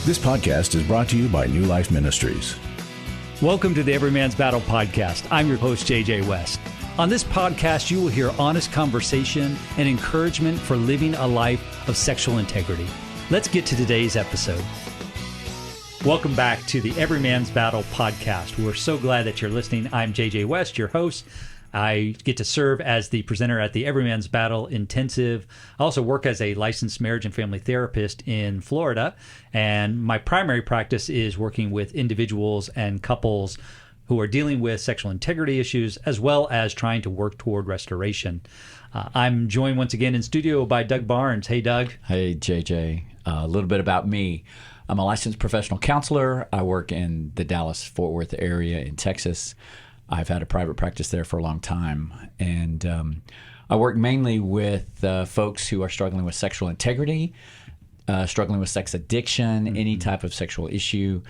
This podcast is brought to you by New Life Ministries. Welcome to the Every Man's Battle podcast. I'm your host, JJ West. On this podcast, you will hear honest conversation and encouragement for living a life of sexual integrity. Let's get to today's episode. Welcome back to the Every Man's Battle podcast. We're so glad that you're listening. I'm JJ West, your host. I get to serve as the presenter at the Every Man's Battle Intensive. I also work as a licensed marriage and family therapist in Florida, and my primary practice is working with individuals and couples who are dealing with sexual integrity issues, as well as trying to work toward restoration. I'm joined once again in studio by Doug Barnes. Hey, Doug. Hey, JJ. A little bit about me. I'm a licensed professional counselor. I work in the Dallas-Fort Worth area in Texas. I've had a private practice there for a long time, and I work mainly with folks who are struggling with sexual integrity, struggling with sex addiction, any type of sexual issue,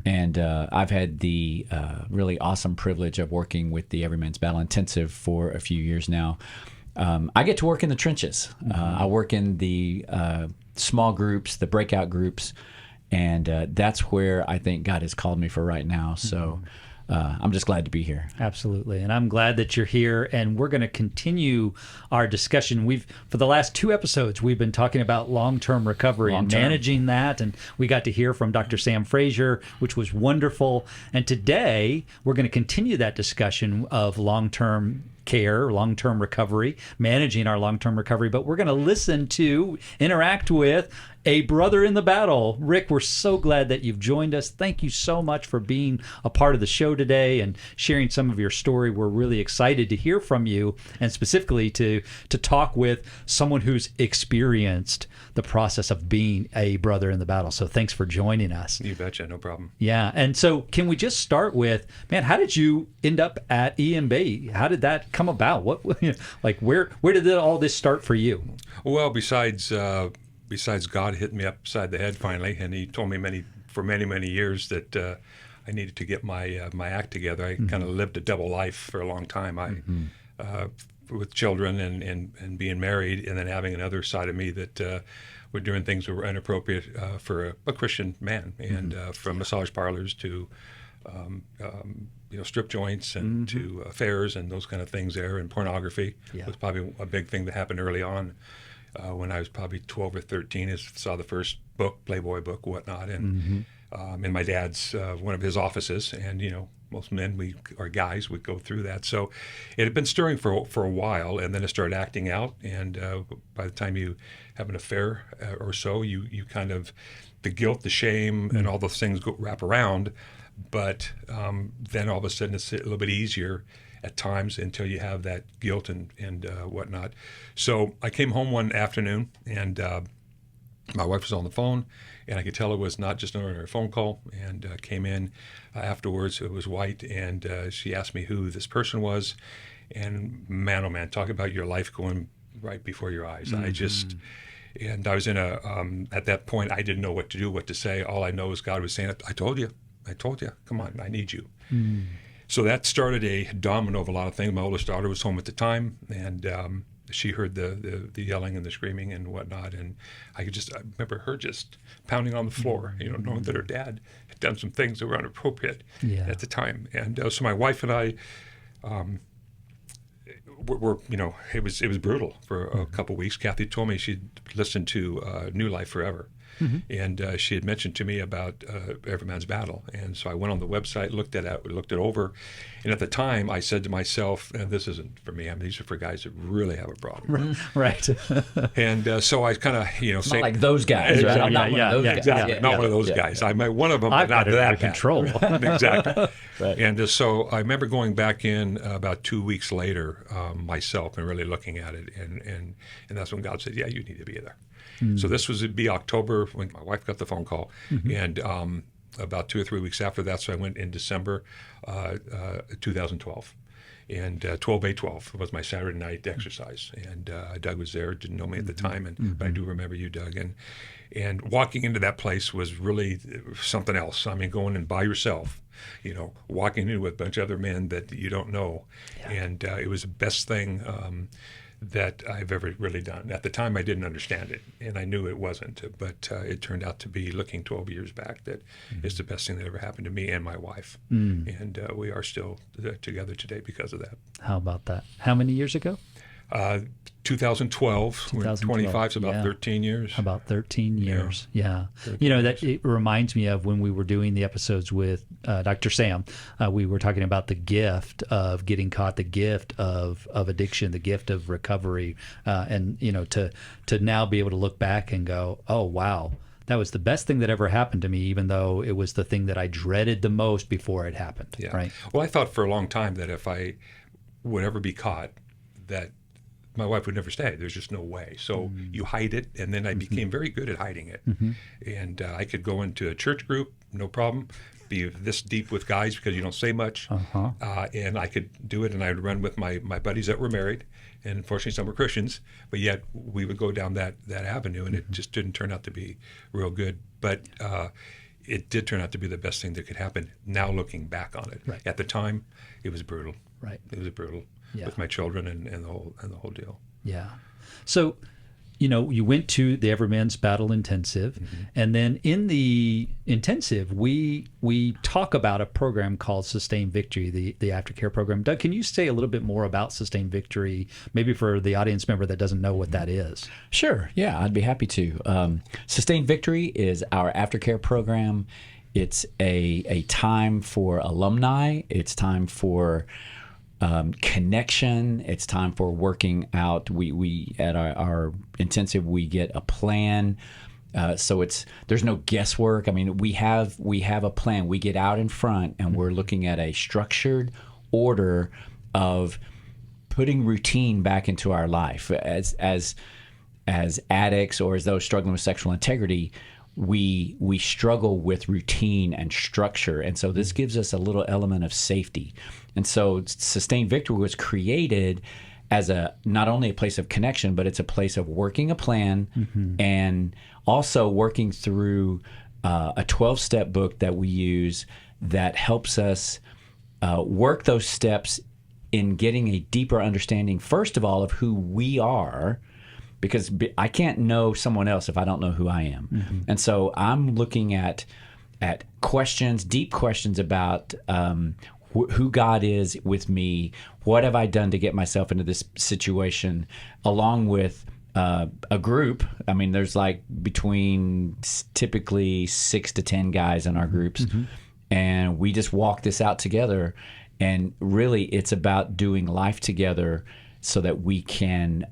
and I've had the really awesome privilege of working with the Every Man's Battle Intensive for a few years now. I get to work in the trenches. I work in the small groups, the breakout groups, and that's where I think God has called me for right now. So I'm just glad to be here. Absolutely. And I'm glad that you're here. And we're going to continue our discussion. For the last two episodes, we've been talking about long-term recovery and managing that. And we got to hear from Dr. Sam Frazier, which was wonderful. And today, we're going to continue that discussion of long-term care, long-term recovery, managing our long-term recovery. But we're going to interact with a brother in the battle. Rick, we're so glad that you've joined us. Thank you so much for being a part of the show today and sharing some of your story. We're really excited to hear from you, and specifically to talk with someone who's experienced the process of being a brother in the battle. So thanks for joining us. You betcha, no problem. Yeah, and so can we just start with, man, how did you end up at EMB? How did that come about? Where did all this start for you? Well, besides God hitting me upside the head finally, and he told me many years that I needed to get my act together. I kind of lived a double life for a long time. With children and being married, and then having another side of me that were doing things that were inappropriate for a Christian man, and from massage parlors to strip joints and to affairs and those kind of things there, and pornography was probably a big thing that happened early on. When I was probably 12 or 13, I saw the first book, Playboy book, whatnot, and in my dad's one of his offices, and most men, we go through that. So it had been stirring for a while, and then it started acting out. And by the time you have an affair or so, you kind of, the guilt, the shame, and all those things wrap around. But then all of a sudden it's a little bit easier at times until you have that guilt and whatnot. So I came home one afternoon, and my wife was on the phone, and I could tell it was not just an ordinary phone call, and came in afterwards. It was white, and she asked me who this person was. And man, oh man, talk about your life going right before your eyes. And I was in at that point, I didn't know what to do, what to say. All I know is God was saying, I told you, come on, I need you. So that started a domino of a lot of things. My oldest daughter was home at the time, and she heard the yelling and the screaming and whatnot, and I remember her just pounding on the floor, knowing that her dad had done some things that were inappropriate at the time. And so my wife and I were it was brutal for a couple of weeks. Kathy told me she'd listened to New Life Forever. And she had mentioned to me about Every Man's Battle, and so I went on the website, looked it over, and at the time I said to myself, "This isn't for me. I mean, these are for guys that really have a problem." Right. And so I kind of, not like those guys, right? I'm not one of those guys. Not one of those guys. I might one of them, but not that control. Exactly. Right. And so I remember going back in about 2 weeks later myself and really looking at it, and that's when God said, "Yeah, you need to be there." So this would be October when my wife got the phone call, and about 2 or 3 weeks after that, so I went in December 2012. And 12-8-12 was my Saturday night exercise. And Doug was there, didn't know me at the time, but I do remember you, Doug. And walking into that place was really something else. I mean, going in by yourself, walking in with a bunch of other men that you don't know. Yeah. And it was the best thing that I've ever really done. At the time, I didn't understand it, and I knew it wasn't, but it turned out to be, looking 12 years back, that it's the best thing that ever happened to me and my wife. And we are still together today because of that. How about that? How many years ago? 2012. 25 is about 13 years. About 13 years. Yeah. 13 that it reminds me of when we were doing the episodes with Dr. Sam. We were talking about the gift of getting caught, the gift of addiction, the gift of recovery, and to now be able to look back and go, oh wow, that was the best thing that ever happened to me, even though it was the thing that I dreaded the most before it happened. Yeah. Right. Well, I thought for a long time that if I would ever be caught, that my wife would never stay. There's just no way. So you hide it, and then I became very good at hiding it. And I could go into a church group, no problem, be this deep with guys because you don't say much. And I could do it, and I would run with my buddies that were married, and unfortunately some were Christians, but yet we would go down that avenue, and it just didn't turn out to be real good. But it did turn out to be the best thing that could happen, now looking back on it. Right. At the time, it was brutal. Right. It was brutal. Yeah. With my children and the whole deal. Yeah. So, you went to the Evermen's Battle Intensive, and then in the intensive, we talk about a program called Sustained Victory, the aftercare program. Doug, can you say a little bit more about Sustained Victory, maybe for the audience member that doesn't know what that is? Sure. Yeah, I'd be happy to. Sustained Victory is our aftercare program. It's a time for alumni. It's time for connection. It's time for working out. We at our intensive, we get a plan. So there's no guesswork. I mean, we have a plan. We get out in front, and we're looking at a structured order of putting routine back into our life. As addicts or as those struggling with sexual integrity, we struggle with routine and structure, and so this gives us a little element of safety. And so Sustained Victory was created as not only a place of connection, but it's a place of working a plan and also working through a 12-step book that we use that helps us work those steps in getting a deeper understanding, first of all, of who we are, because I can't know someone else if I don't know who I am. And so I'm looking at questions, deep questions about who God is with me, what have I done to get myself into this situation, along with a group. I mean, there's like between typically 6 to 10 guys in our groups, and we just walk this out together. And really, it's about doing life together so that we can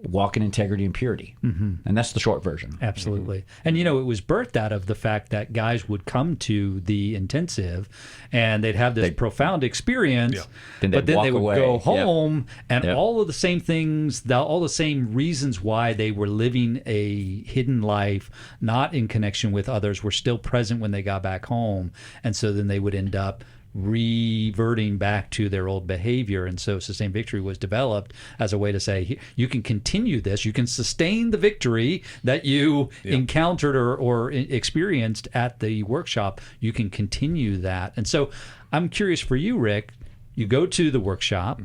walk in integrity and purity. And that's the short version. Absolutely. And, it was birthed out of the fact that guys would come to the intensive and they'd have this profound experience, but then they would go home and all of the same things, all the same reasons why they were living a hidden life, not in connection with others, were still present when they got back home. And so then they would end up reverting back to their old behavior. And so Sustained Victory was developed as a way to say, you can continue this, you can sustain the victory that you encountered or experienced at the workshop, you can continue that. And so I'm curious for you, Rick, you go to the workshop,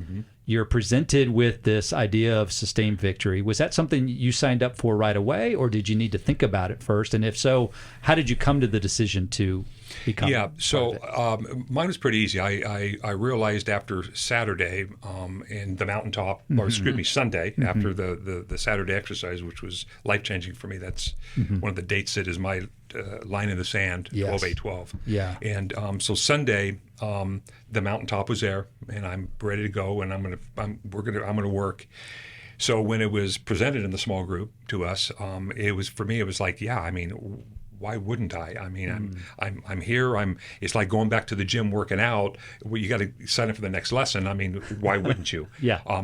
you're presented with this idea of Sustained Victory. Was that something you signed up for right away, or did you need to think about it first? And if so, how did you come to the decision to become? Mine was pretty easy. I realized after Saturday in the mountaintop, or excuse me, Sunday, after the Saturday exercise, which was life-changing for me. That's one of the dates that is my line in the sand, 12/8/12. Yeah. And so Sunday, the mountaintop was there, and I'm ready to go, and I'm gonna work. So when it was presented in the small group to us, it was like, why wouldn't I? I mean, I'm here. It's like going back to the gym working out. Well, you got to sign up for the next lesson. I mean, why wouldn't you?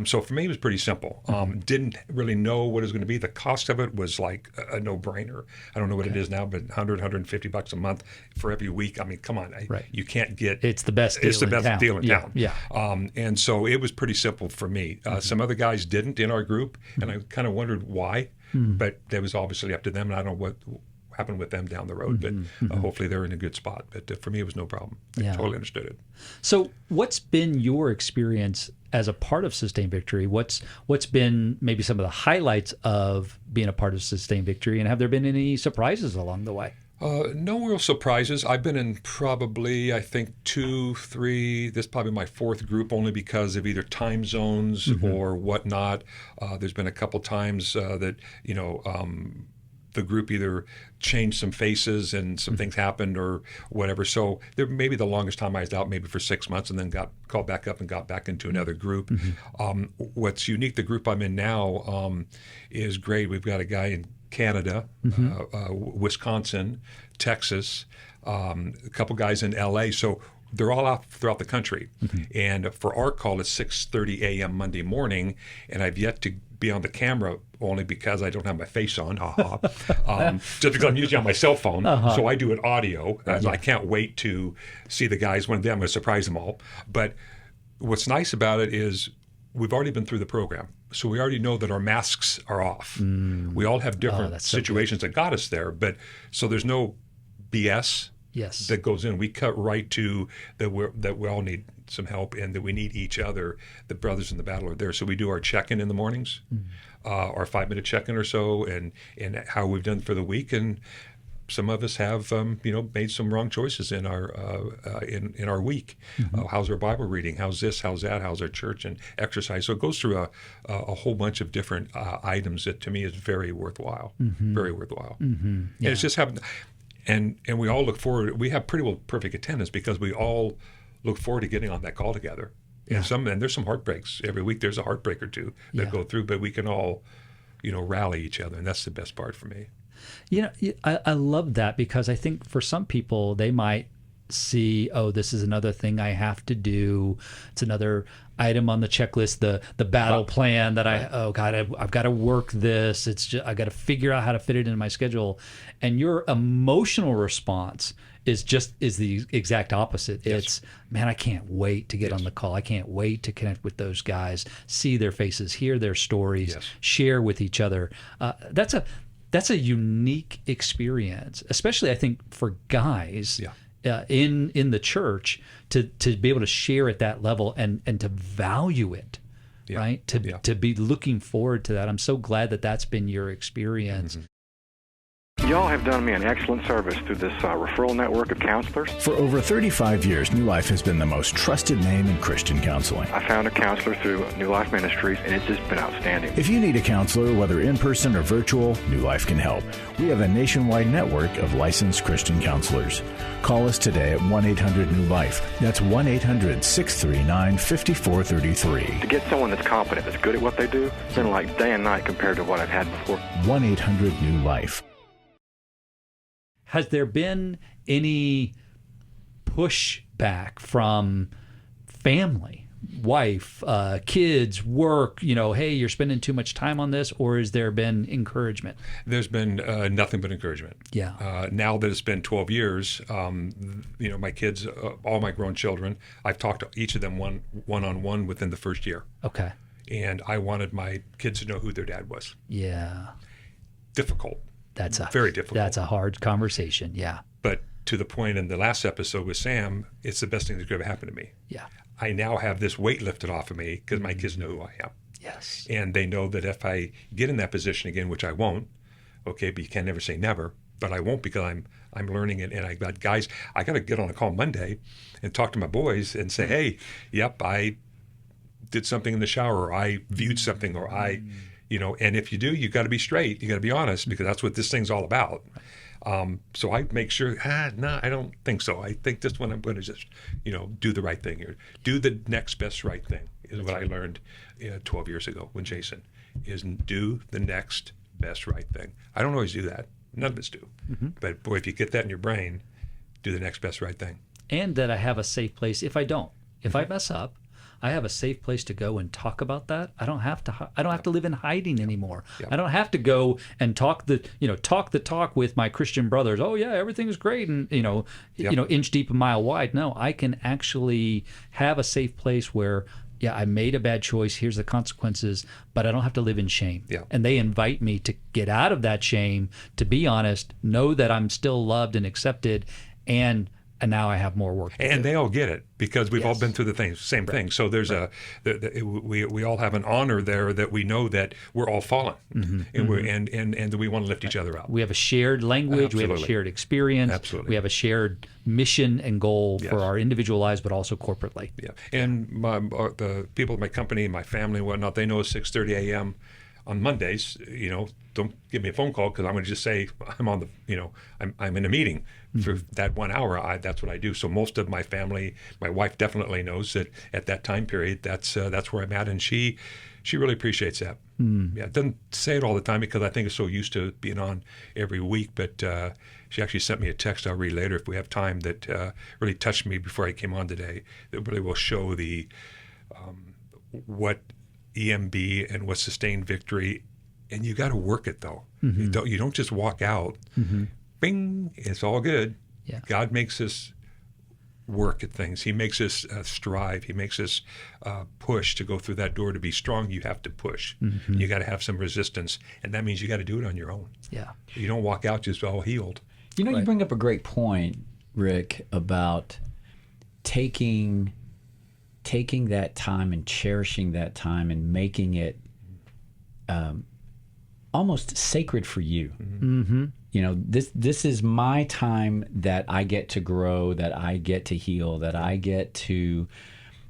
So for me, it was pretty simple. Didn't really know what it was going to be. The cost of it was like a no-brainer. I don't know what it is now, but $150 a month for every week. I mean, come on, you can't get. It's the best deal It's the best deal in town. Yeah. And so it was pretty simple for me. Some other guys didn't in our group, and I kind of wondered why. But that was obviously up to them, and I don't know happen with them down the road. But hopefully they're in a good spot. But for me, it was no problem. I totally understood it. So what's been your experience as a part of Sustained Victory? What's been maybe some of the highlights of being a part of Sustained Victory, and have there been any surprises along the way? No real surprises. I've been in probably, I think, 2, 3, this is probably my 4th group, only because of either time zones or whatnot. There's been a couple times that, the group either changed some faces and some things happened or whatever. So there maybe the longest time I was out maybe for 6 months, and then got called back up and got back into another group. What's unique, the group I'm in now is great. We've got a guy in Canada, Wisconsin, Texas, a couple guys in LA. So they're all out throughout the country. And for our call, it's 6:30 a.m. Monday morning, and I've yet to be on the camera only because I don't have my face on, just because I'm usually on my cell phone. So I do it audio. I can't wait to see the guys. One day I'm going to surprise them all. But what's nice about it is we've already been through the program. So we already know that our masks are off. We all have different situations that got us there. But so there's no BS that goes in. We cut right to that we all need some help and that we need each other. The brothers in the battle are there. So we do our check-in in the mornings, our 5-minute check-in or so, and how we've done for the week. And some of us have, made some wrong choices in our in our week. How's our Bible reading? How's this? How's that? How's our church and exercise? So it goes through a whole bunch of different items that to me is very worthwhile. Very worthwhile. And it's just having, and we all look forward. We have pretty well perfect attendance because we all look forward to getting on that call together. And there's some heartbreaks every week. There's a heartbreak or two that go through, but we can all, rally each other, and that's the best part for me. I love that, because I think for some people they might see, this is another thing I have to do. It's another item on the checklist, the battle plan that I've got to work this. It's just, I got to figure out how to fit it into my schedule. And your emotional response is the exact opposite. It's, man, I can't wait to get on the call. I can't wait to connect with those guys, see their faces, hear their stories, share with each other. That's a unique experience, especially I think for guys in the church to be able to share at that level and to value it, right? To be looking forward to that. I'm so glad that that's been your experience. Y'all have done me an excellent service through this referral network of counselors. For over 35 years, New Life has been the most trusted name in Christian counseling. I found a counselor through New Life Ministries, and it's just been outstanding. If you need a counselor, whether in person or virtual, New Life can help. We have a nationwide network of licensed Christian counselors. Call us today at 1-800-NEW-LIFE. That's 1-800-639-5433. To get someone that's competent, that's good at what they do, it's been like day and night compared to what I've had before. 1-800-NEW-LIFE. Has there been any pushback from family, wife, kids, work, hey, you're spending too much time on this, or has there been encouragement? There's been nothing but encouragement. Now that it's been 12 years, my kids, all my grown children, I've talked to each of them one-on-one within the first year. Okay. And I wanted my kids to know who their dad was. Yeah. Difficult. That's very difficult. That's a hard conversation. Yeah. But to the point in the last episode with Sam, it's the best thing that could ever happen to me. Yeah. I now have this weight lifted off of me because my kids know who I am. Yes. And they know that if I get in that position again, which I won't, but you can never say never, but I won't because I'm learning it. And I got guys, I got to get on a call Monday and talk to my boys and say, hey, I did something in the shower, or I viewed something, or and if you do, you got to be straight. You got to be honest, because that's what this thing's all about. So I make sure, no, I don't think so. I think this one I'm going to just, do the right thing here. Do the next best right thing is what I learned 12 years ago when Jason is do the next best right thing. I don't always do that. None of us do. But boy, if you get that in your brain, do the next best right thing. And that I have a safe place if I don't. If I mess up, I have a safe place to go and talk about that. I don't have to live in hiding anymore. I don't have to go and talk the talk with my Christian brothers. Oh yeah, everything's great, and inch deep, a mile wide. No, I can actually have a safe place where yeah, I made a bad choice. Here's the consequences, but I don't have to live in shame. Yeah. And they invite me to get out of that shame, to be honest, know that I'm still loved and accepted, and now I have more work to do. And they all get it because we've all been through the same thing. So there's we all have an honor there that we know that we're all fallen, and that we want to lift each other up. We have a shared language. We have a shared experience. Absolutely. We have a shared mission and goal for our individual lives, but also corporately. Yeah. And the people at my company, my family, and whatnot, they know it's 6:30 a.m. on Mondays. Don't give me a phone call because I'm going to just say I'm on the, I'm in a meeting for that 1 hour. That's what I do. So most of my family, my wife definitely knows that at that time period, that's where I'm at, and she really appreciates that. Yeah, doesn't say it all the time because I think it's so used to being on every week. But she actually sent me a text I'll read later if we have time that really touched me before I came on today. That really will show the what EMB and what sustained victory. And you got to work it though. You don't just walk out. Bing, it's all good. Yeah. God makes us work at things. He makes us strive. He makes us push to go through that door. To be strong, you have to push. You got to have some resistance, and that means you got to do it on your own. Yeah. You don't walk out just all healed. You bring up a great point, Rick, about taking that time and cherishing that time and making it almost sacred for you. This is my time that I get to grow, that I get to heal, that I get to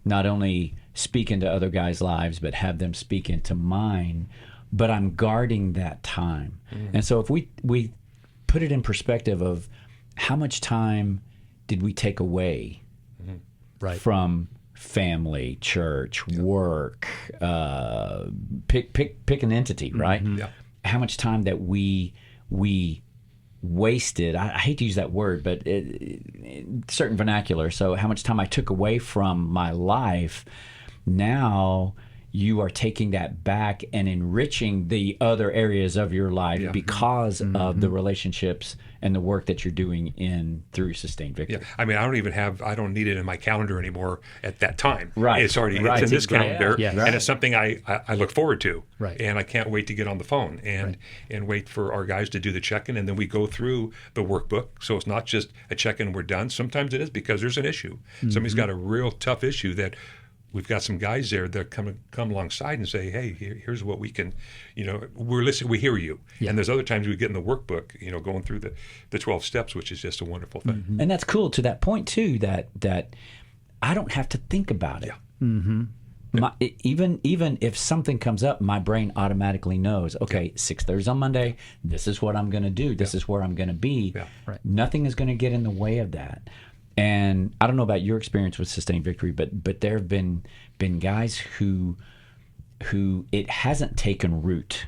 not only speak into other guys' lives, but have them speak into mine. But I'm guarding that time. And so if we put it in perspective of how much time did we take away from family, church, work, pick an entity, right? Yeah. How much time that we wasted, I hate to use that word, but certain vernacular, so how much time I took away from my life, now you are taking that back and enriching the other areas of your life because of the relationships and the work that you're doing through Sustained Victory. Yeah, I mean, I don't need it in my calendar anymore at that time. Right. It's already it's in this calendar, Yeah. and it's something I look forward to. Right. And I can't wait to get on the phone and wait for our guys to do the check-in, and then we go through the workbook. So it's not just a check-in, we're done. Sometimes it is because there's an issue. Somebody's got a real tough issue that we've got some guys there that come alongside and say, hey, here's what we can, we're listening, we hear you. Yeah. And there's other times we get in the workbook, going through the 12 steps, which is just a wonderful thing. And that's cool to that point too, that I don't have to think about it. Yeah. Even if something comes up, my brain automatically knows, okay, 6:30 on Monday, this is what I'm going to do. This is where I'm going to be. Yeah. Right. Nothing is going to get in the way of that. And I don't know about your experience with Sustained Victory, but there have been guys who it hasn't taken root.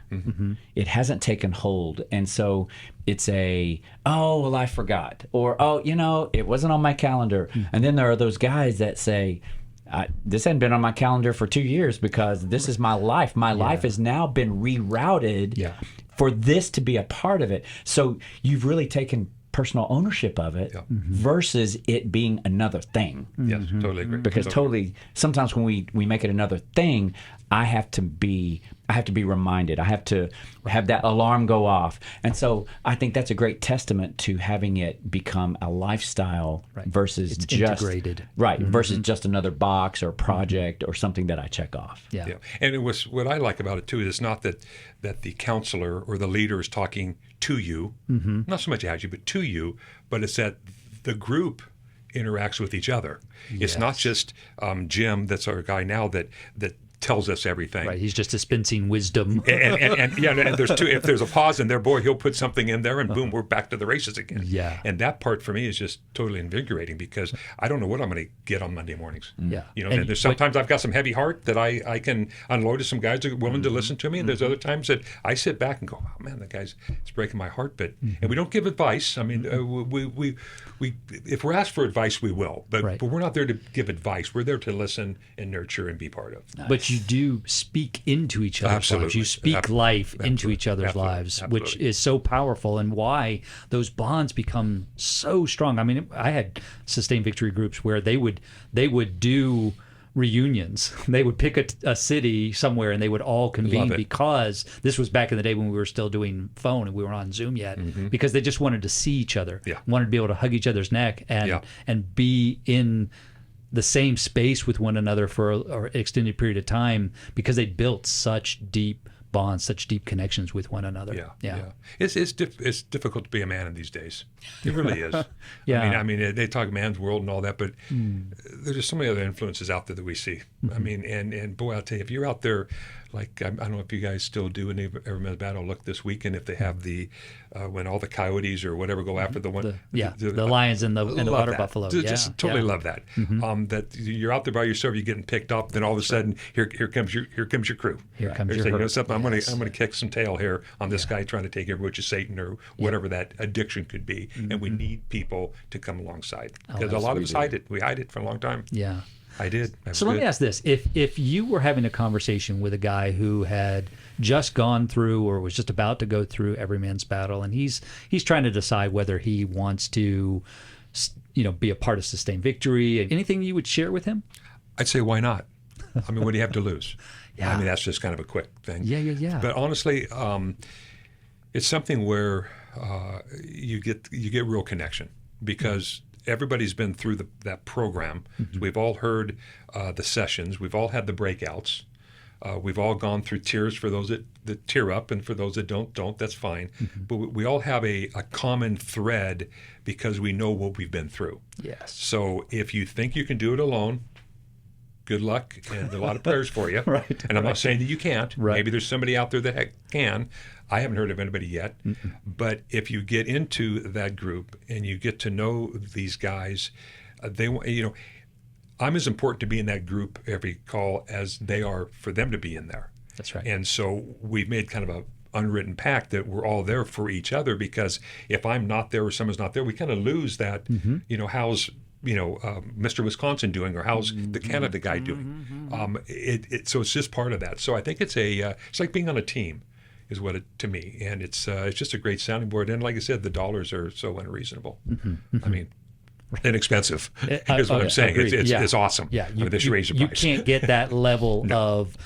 It hasn't taken hold. And so it's I forgot. Or, it wasn't on my calendar. And then there are those guys that say, this hadn't been on my calendar for 2 years because this is my life. My life has now been rerouted for this to be a part of it. So you've really taken personal ownership of it versus it being another thing. Yes, totally agree. Because sometimes when we make it another thing, I have to be reminded. I have to have that alarm go off. And so I think that's a great testament to having it become a lifestyle versus it's just integrated. Right, versus just another box or project or something that I check off. Yeah. And it was what I like about it too is not that the counselor or the leader is talking to you, not so much at you, but to you, but it's that the group interacts with each other. It's not just Jim, that's our guy now, that tells us everything. Right, he's just dispensing wisdom. and there's two. If there's a pause in there, boy, he'll put something in there, and boom, we're back to the races again. Yeah. And that part for me is just totally invigorating because I don't know what I'm going to get on Monday mornings. Yeah. And there's sometimes I've got some heavy heart that I can unload to some guys that are willing to listen to me, and there's other times that I sit back and go, oh man, that guy's it's breaking my heart. But and we don't give advice. I mean, we if we're asked for advice, we will. But we're not there to give advice. We're there to listen and nurture and be part of. Nice. But you do speak into each other's lives. You speak life into each other's lives, which is so powerful, and why those bonds become so strong. I mean, I had Sustained Victory groups where they would do reunions. They would pick a city somewhere and they would all convene because this was back in the day when we were still doing phone and we weren't on Zoom yet, because they just wanted to see each other, wanted to be able to hug each other's neck and be in the same space with one another for an extended period of time, because they built such deep bonds, such deep connections with one another. It's difficult to be a man in these days. It really is. I mean, they talk man's world and all that, but there's just so many other influences out there that we see. I mean, and boy, I'll tell you, if you're out there, like I don't know if you guys still do in Every Man's Battle. Look this weekend if they have the when all the coyotes or whatever go after the one. The lions and the water buffalo. Just totally love that. That you're out there by yourself, you're getting picked up, then all of a sudden here comes your crew. Here comes your saying, herd. you know something, I'm gonna kick some tail here on this guy trying to take every which is Satan or whatever that addiction could be, and we need people to come alongside, because a lot of us hide it. We hide it for a long time. Yeah. I did. So let me ask this: if you were having a conversation with a guy who had just gone through or was just about to go through Every Man's Battle, and he's trying to decide whether he wants to, be a part of Sustained Victory, anything you would share with him? I'd say, why not? I mean, what do you have to lose? I mean, that's just kind of a quick thing. Yeah. But honestly, it's something where you get real connection, because everybody's been through that program. So we've all heard the sessions. We've all had the breakouts. We've all gone through tears, for those that tear up, and for those that don't, that's fine. But we all have a common thread, because we know what we've been through. Yes. So if you think you can do it alone, good luck, and a lot of prayers for you. And I'm not saying that you can't. Maybe there's somebody out there that can. I haven't heard of anybody yet. But if you get into that group and you get to know these guys, I'm as important to be in that group every call as they are for them to be in there. That's right. And so we've made kind of a unwritten pact that we're all there for each other, because if I'm not there or someone's not there, we kind of lose that, how's Mr. Wisconsin doing, or how's the Canada guy doing? So it's just part of that. So I think it's like being on a team, is what it to me, and it's just a great sounding board. And like I said, the dollars are so unreasonable. I mean, inexpensive is what I'm saying. It's awesome. Yeah, they should raise the price. You can't get that level of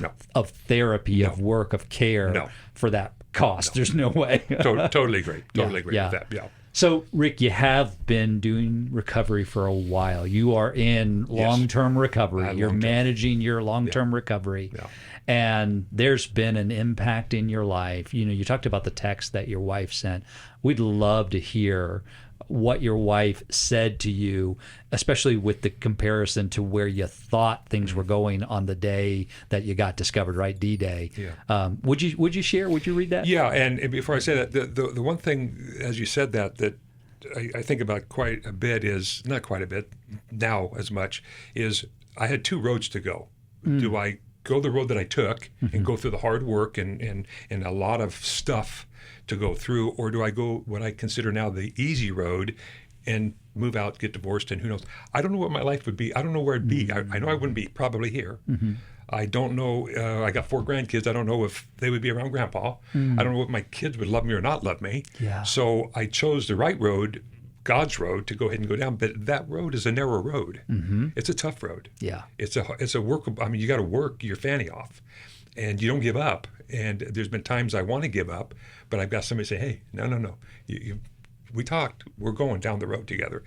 therapy, of work, of care for that cost. There's no way. Totally agree. Totally agree with that. Yeah. So, Rick, you have been doing recovery for a while. You are in long-term recovery. You're managing your long-term recovery. Yeah. And there's been an impact in your life. You talked about the text that your wife sent. We'd love to hear what your wife said to you, especially with the comparison to where you thought things were going on the day that you got discovered, right? D-Day. Yeah. Would you share? Would you read that? Yeah. And before I say that, the one thing, as you said that I think about quite a bit is, not quite a bit now as much, is I had two roads to go. Do I go the road that I took and go through the hard work and a lot of stuff to go through, or do I go what I consider now the easy road and move out, get divorced, and who knows? I don't know what my life would be. I don't know where I'd be. I know I wouldn't be probably here. I don't know. I got 4 grandkids. I don't know if they would be around Grandpa. I don't know if my kids would love me or not love me. Yeah. So I chose the right road, God's road, to go ahead and go down. But that road is a narrow road. It's a tough road. Yeah. It's a workable. I mean, you got to work your fanny off, and you don't give up. And there's been times I want to give up, but I've got somebody say, "Hey, no. We talked. We're going down the road together."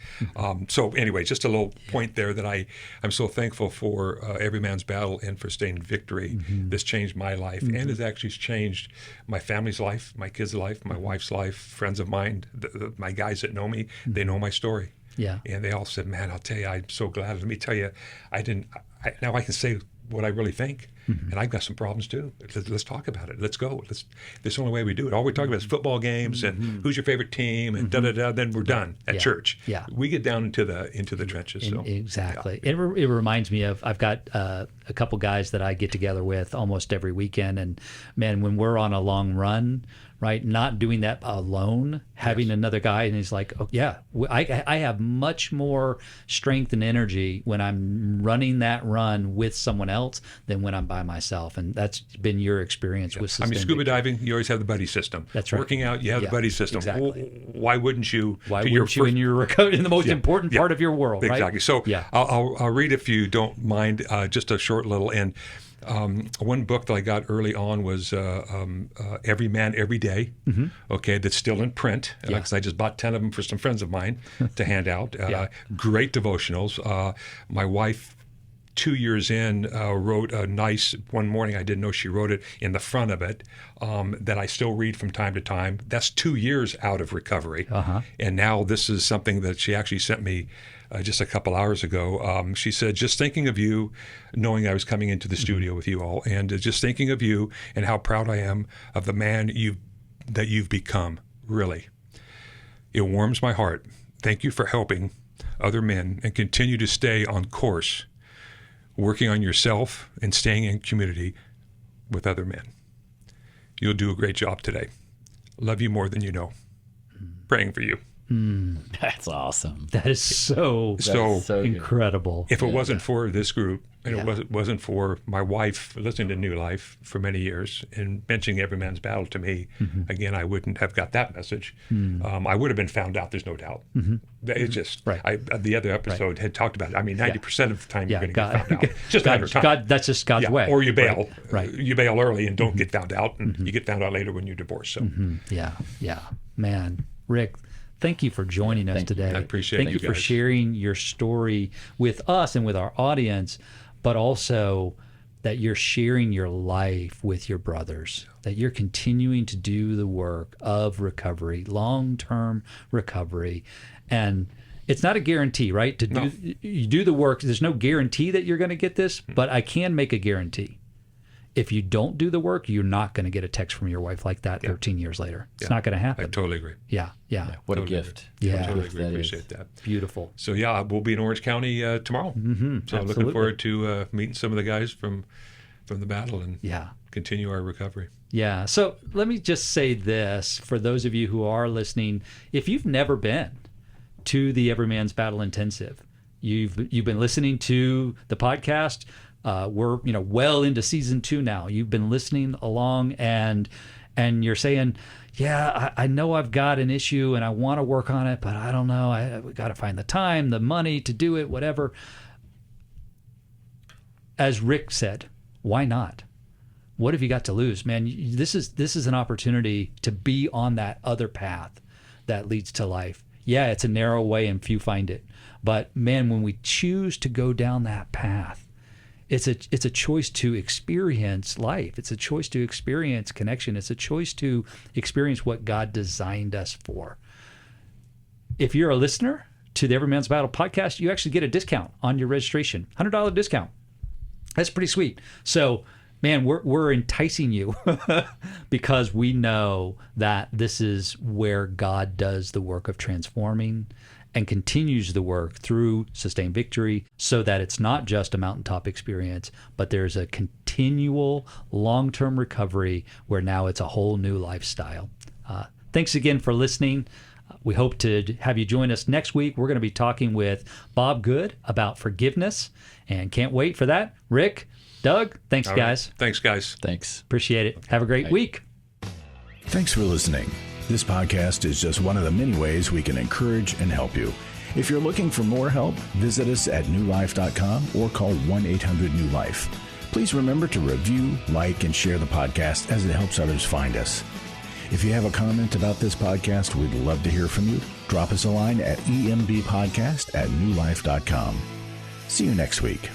So anyway, just a little point there that I'm so thankful for Every Man's Battle and for Sustained Victory. This changed my life and has actually changed my family's life, my kids' life, my wife's life, friends of mine, my guys that know me. They know my story. Yeah. And they all said, "Man, I'll tell you, I'm so glad." Let me tell you, now I can say what I really think. And I've got some problems too. Let's talk about it. Let's go. This is the only way we do it. All we talk about is football games and who's your favorite team and da-da-da. Then we're done at church. Yeah. We get down into the trenches. So. Exactly. Yeah. It reminds me of, I've got a couple guys that I get together with almost every weekend. And man, when we're on a long run, right? Not doing that alone, having another guy, and he's like, oh yeah, I have much more strength and energy when I'm running that run with someone else than when I'm by myself, and that's been your experience with Sustained scuba Victory. diving, you always have the buddy system. That's right. Working out, you have the buddy system. Exactly. Why wouldn't you? Why wouldn't you in the most important part of your world, right? Exactly. So I'll read, if you don't mind, just a short little. And one book that I got early on was Every Man, Every Day, okay, that's still in print, because I just bought 10 of them for some friends of mine to hand out. Great devotionals. My wife, 2 years in, wrote a nice, one morning, I didn't know she wrote it in the front of it, that I still read from time to time. That's 2 years out of recovery. And now this is something that she actually sent me just a couple hours ago. She said, just thinking of you, knowing I was coming into the studio with you all, and just thinking of you and how proud I am of the man that you've become, really. It warms my heart. Thank you for helping other men, and continue to stay on course, working on yourself and staying in community with other men. You'll do a great job today. Love you more than you know. Praying for you. That's awesome. That is so incredible. If it wasn't for this group, and it wasn't for my wife listening to New Life for many years and mentioning Every Man's Battle to me, again, I wouldn't have got that message. I would have been found out, there's no doubt. It's just, the other episode had talked about it. I mean, 90% of the time you're going to get found out. Just a matter of time. That's just God's way. Or you bail. Right. You bail early and don't get found out, and you get found out later when you're divorced. So. Man, Rick, thank you for joining us today. I appreciate it. Thank you for sharing your story with us and with our audience, but also that you're sharing your life with your brothers, that you're continuing to do the work of recovery, long-term recovery. And it's not a guarantee, right? You do the work. There's no guarantee that you're going to get this, but I can make a guarantee. If you don't do the work, you're not going to get a text from your wife like that 13 years later. It's not going to happen. I totally agree. Yeah. What totally a gift. Agree. I totally agree. Appreciate that. Beautiful. So we'll be in Orange County tomorrow. So looking forward to meeting some of the guys from the battle and continue our recovery. Yeah. So let me just say this for those of you who are listening: if you've never been to the Every Man's Battle Intensive, you've been listening to the podcast. We're well into season 2 now. You've been listening along, and you're saying, I know I've got an issue and I want to work on it, but I don't know. I got to find the time, the money to do it, whatever. As Rick said, why not? What have you got to lose, man? This is an opportunity to be on that other path that leads to life. Yeah, it's a narrow way and few find it, but man, when we choose to go down that path, it's a choice to experience life. It's a choice to experience connection. It's a choice to experience what God designed us for. If you're a listener to the Every Man's Battle podcast, you actually get a discount on your registration, $100 discount. That's pretty sweet. So, man, we're enticing you because we know that this is where God does the work of transforming and continues the work through Sustained Victory, so that it's not just a mountaintop experience, but there's a continual long-term recovery where now it's a whole new lifestyle. Thanks again for listening. We hope to have you join us next week. We're going to be talking with Bob Good about forgiveness, and can't wait for that. Rick, Doug, thanks, guys. Thanks, guys. Thanks. Appreciate it. Have a great week. Thanks for listening. This podcast is just one of the many ways we can encourage and help you. If you're looking for more help, visit us at newlife.com or call 1-800-NEW-LIFE. Please remember to review, like, and share the podcast as it helps others find us. If you have a comment about this podcast, we'd love to hear from you. Drop us a line at embpodcast@newlife.com. See you next week.